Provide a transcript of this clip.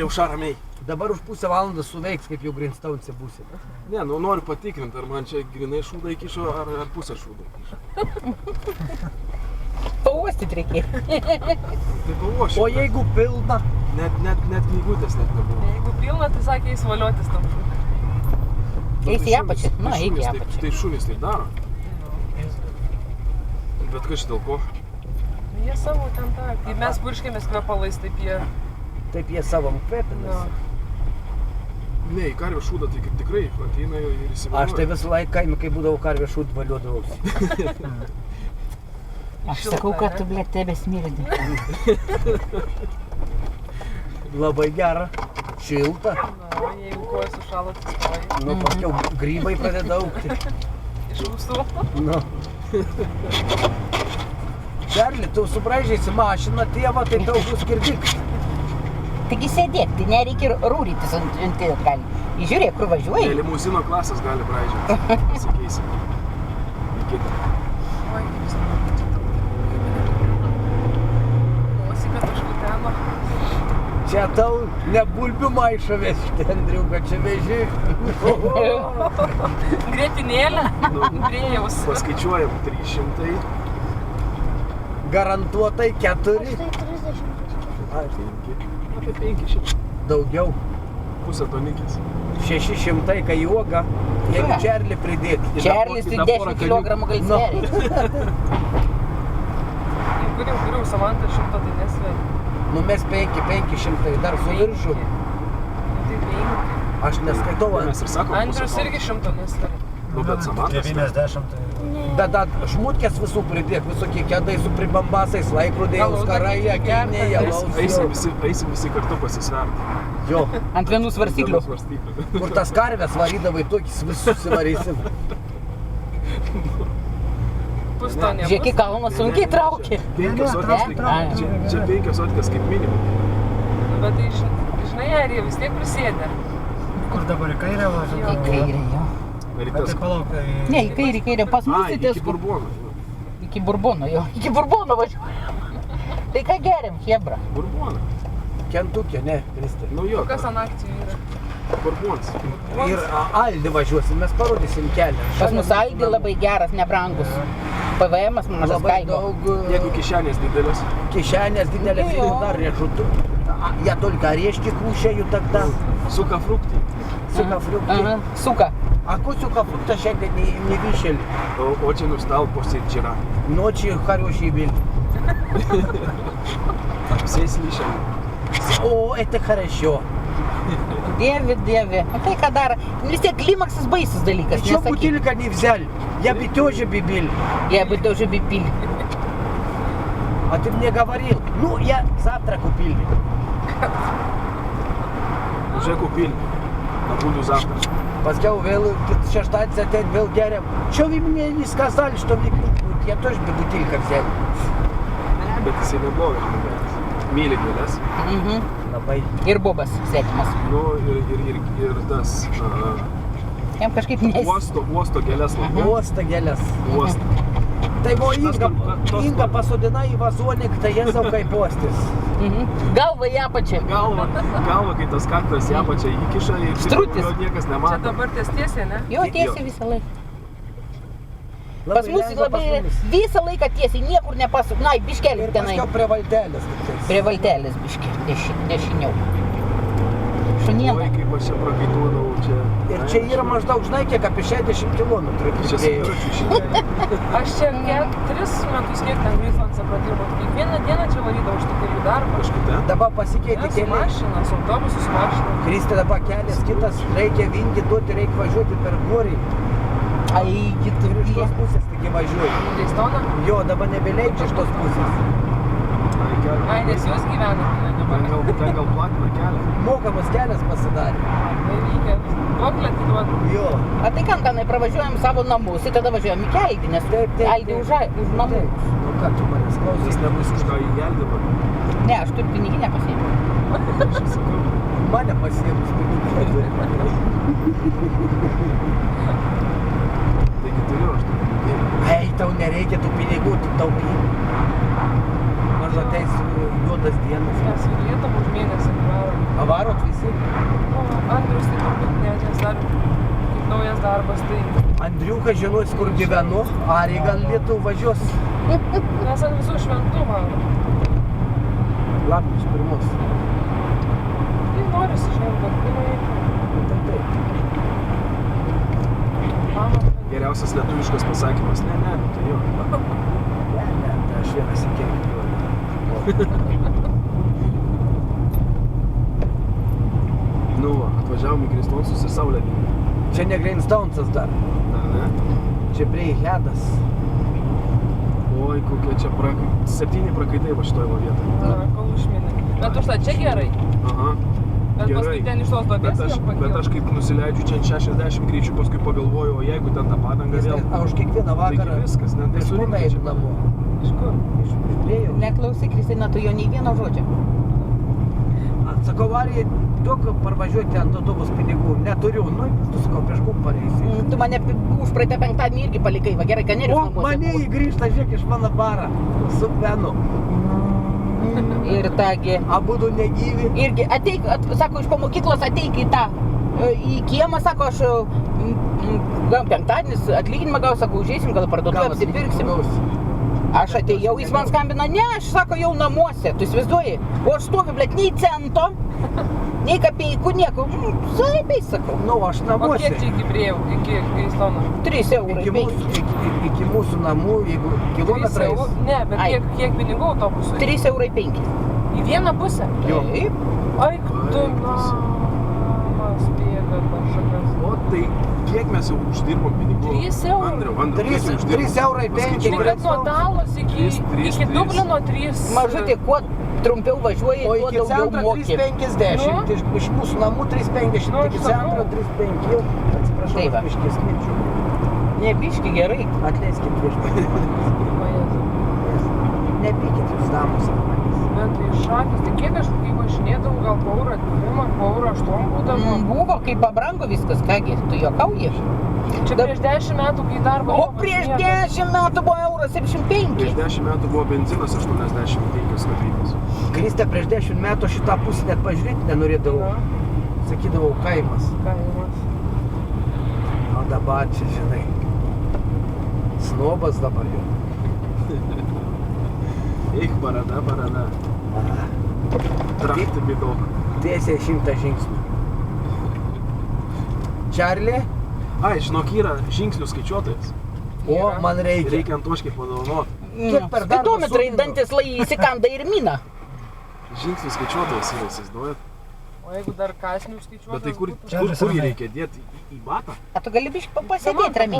Jau šaramiai. Dabar už pusę valandos suveiks, kaip jau Grindstone'se būsi. Ne, nu noriu patikrinti, ar man čia grinai šūdą įkišo, ar pusę šūdą įkišo. Pauostyt reikėjo. Tai pauošiu. O jeigu pilna? Net knygutės net nebuvo. Jeigu pilna, tai sakė eis valiotis tam šūdui. Eis į apačią. Nu, eik į apačią. Tai šunys taip daro. Bet kas dėl ko? Jie savo ten tą. Kai mes purškėmės kvepalais, taip jie... Taip jie savam kvepinasi. Ne, į karvę šūdą tai kaip tikrai ateina ir įsivažiuoja. Aš tai visą laiką kaime, kai būdavo karvė šūd, valiodavausi. Aš sakau, kad tu, blėt, tebesmirdi. Labai gera, šilta. Na, jeigu kojas sušalo, tai stoji. Nu, paskiau grybai pradeda augti. Iš ausų. Nu. Čarli, tu subraižysi mašiną, tėvą, tai tau bus girdik. Taigi sėdėk, tai nereikia rūrytis ant gali. Žiūrėk, kur Ne, važiuoji. limuzino klasės gali braidžioti. Pasikeisi. Į kitą. Oi, kaip sako. Klausi, kad užkuteno. Čia tau ne bulbių maišą vežti, Andriuka, čia veži. Grietinėlę. Grėjaus. Paskaičiuojam 300. Garantuotai 4. Ai, 5. Apie 500. Daugiau. Pusę tonikės. 600, kai uoga. Jeigu Čarli pridėti. Čarlis tai 10 kilogramų gali sveriai. Kuriau Samantą 100, tai nesveri. Nu mes 500, dar su viršų. Nu, tai 5. Aš neskaitau. Mes ir sakom pusę Andrius irgi 100 nesveri. Nu, bet Samantas. 90. Bet šmutkės visų pridėk, visokie kėdai su pribambasais, laikrodai, auskarai, akiniai, jalaus. Eisim visi kartu pasisverti. Jo, Ant vienų svarstyklių. kur tas karvės varydavai, tokius visus susivarysim. Pusto nebus. Žiūrėk, kalnas sunkiai traukė. 5 sotkės, čia 5 sotkės kaip minimum. Nu, bet tai žinai, ar jie vis tiek prisėdė. Kur dabar į kairę Į važiuoju? kairę, jo. Bet tai palauk. Ne, į kairę, pas mus Ai, į iki ties. Burbono. Iki Burbono, jo. Iki Burbono važiuoju. Tai ką geriam, Hebra? Burboną. Kentukė, ne, Kristė. Nu jo, Kas ant akcijų yra? Burbonas. Ir Aldi važiuosim, mes parodysim kelią. Pas mus Aldi labai geras, nebrangus. PVM-as mažas Labai kaimo. daug Jeigu kišenės didelės. кишенės didelės ir dar riešutų. Я только орешки кушаю тогда. Sukafruktai. Сухофрукты. Aha, suka. А ку сухофрукта šiandien не вишали. Очень устал после вчера. Ночью хорошие были. Все слышали. О, это хорошо. Dievi. O tai ką daro? Vis tiek klimaksas baisus dalykas, Чё nesakyk. бутылька не взяли? Я бы тоже бил. Jie бы тоже bipili. А ты мне говорил, ну я завтра купил. Уже купили. Буду завтра. Paskiau vėl šeštadienis ateit vėl geriam. Чё вы мне не сказали, что мне кликнуть? Я тоже бы бутылька взял. Bet jisai neblogas žmogus. Myli gėlės. Mhm. Labai. Ir bobas svetimas. Nu ir tas Jam kažkaip nes... uosto gėlės labai. Uosta gėlės. Uosto. Tai buvo Inga pasodina į vazonik, tai jie savo kaip uostis. Mhm. Galva į apačią. Galva, kai tas kaktas į apačią įkiša ir Strutis. jo niekas Čia nemato. dabar tiesiai, ne? Jo tiesiai visą laiką. Pas mus labai visą laiką tiesiai, niekur nepasuk. Na, biškelį Ir tenai. paskiau prie valtelės. Prie valtelės biškelį, dešiniau. Šuniena. Oi, kaip aš čia prakaituodavau čia. Ir čia yra maždaug, žinai, kiek apie 60 kilometrų. Čia supračiu šitą. Aš čia 3 metus kiek ten Grifonsą pradirbau. Kiekvieną dieną čia varydavau iš tų kelių darbą. Kažkada. Dabar pasikeitė Su keliai. mašina, su autobusu, su mašina. Kristė dabar kelias kitas, reikia vingį duoti, reikia važiuoti per gorį. Ai, kitų Ir iš tos pusės taigi važiuoji. Deistoną? Jo, dabar nebeleidžia iš tos pusės. Ai, nes jūs gyvenate dabar. Ten gal platina kelią. Mokamas kelias pasidarė. Nereikia. Duoklę atiduoti. Jo. A tai kam tenai pravažiuojam savo namus ir tada važiuojam į Keldį, nes Keldį už namų. Nu ką, tu manęs Jis klausys, nebus už ką įgeldimą. Ne, aš turiu piniginę pasiėmę. mane pasiėmus piniginę turi. Taigi turiu aš tokį. Ei, tau nereikia tų pinigų, tu taupyk. Maža ateis juodas dienas. Mes į Lietuvą už mėnesį varom. Avarot visi? Nu, Andrius tai turbūt ne, nes dar kaip naujas darbas, tai Andriukas žinos, kur gyvenu, ar į gal Lietuvą važiuos. mes ant visų šventų varom. Lapkričio 1. Tai norisi žinai, kad pinai Taip. pamatą. Geriausias lietuviškas pasakymas. Ne, tai jo. Ne, tai aš vienas įkėliau. Nu, va, atvažiavom į Grindstounsus ir saulė lyja. Čia ne Grindstounsas dar, Ne? čia Breihedas. Oi, kokie čia 7 prakaitai va šitoj va vietoj. Kol užminė. Bet už tą čia gerai. Aha. Bet paskui ten iš tos duobės Bet jam aš pakilo. kaip nusileidžiu čia ant 60 greičių, paskui pagalvoju, o jeigu ten tą padangą vėl... A už kiekvieną vakarą Taigi viskas, net iš kur nesurinka eiti čia. namo? Iš kur? Iš Brėjų. Neklausai, Kristina, tu jo nei vieno žodžio. Sakau, varį daug parvažiuoti ant autobus pinigų. Neturiu, nu, tu sakau, prieškų pareisi. Tu mane už praeitą penktadienį irgi palikai, va gerai, kad O, neris mane namuose. įgrįžta, žiūrėk, iš mano barą. Su Benu. Ir tagi. Abudu negyvi. Irgi ateik, sako, iš po mokyklos ateik į tą, į kiemą, sako, aš gal penktadienis atlyginimą gau, sako, užeisim, gal parduotuvę apsipirksim. Aš atėjau, jis man skambina, ne, aš sako, jau namuose, tu įsivaizduoji, o aš stoviu, blėt, nei cento, nei kapeikų, nieko, saibiai, sakau, Nu, aš O namuose. kiek čia iki Brėjų, iki Grindstouno? 3 eurai, Iki mūsų namų, jeigu 3 kilometrais. eurų? Ne, bet Ai. kiek pinigų autobusui? 3 eurai 5. Į vieną pusę? Jo. Taip. Aik, tu namas bėga kažkokias. O tai kiek mes jau uždirbom pinigų? 3 eurų. Andriau, kiek jau uždirbom? 3 eurai 5. Tai kad nuo Dalos iki 3. Dublino 3. Mažutė, kuo trumpiau važiuoji, O tuo iki daugiau centro moki. 3,50. Iš mūsų namų 3,50. Nu, Iki aš centro sakau. 3,5. Atsiprašau, Tai va. biškis minčių. Ne, biški gerai. Atleiskit prieš mane. Nepykit jūs damos. Bet tai šakis, tai kiek aš kai važinėdavau, gal po eurą 2, po eurą 8 būdavo. Buvo, kai pabrango viskas, kągi, tu juokauji. Čia prieš 10 metų, kai dar O buvo prieš 10 metų buvo euras Prieš 75. 10 metų buvo benzinas 85 kopykos. Kristė, prieš 10 metų šitą pusę net pažiūrėti nenorėdavau. Sakydavau, kaimas. Kaimas. O dabar čia, žinai, snobas dabar jau. Eik, barada. Trakti bidok. Tiesiai 100 žingsnių. Čarli, Ai, žinok, yra žingsnių skaičiuotojas. o man reikia. Reikia ant oškiai padovanoti. Kiek per darbą Spidometrai suminu? dantis lai įsikanda ir mina. Žingsnių skaičiuotojas yra, įsivaizduojat. O jeigu dar kasnių skaičiuotas Bet tai kur būtų? jį reikia dėti? Į batą? A tu gali biškai pasėdėti ramiai.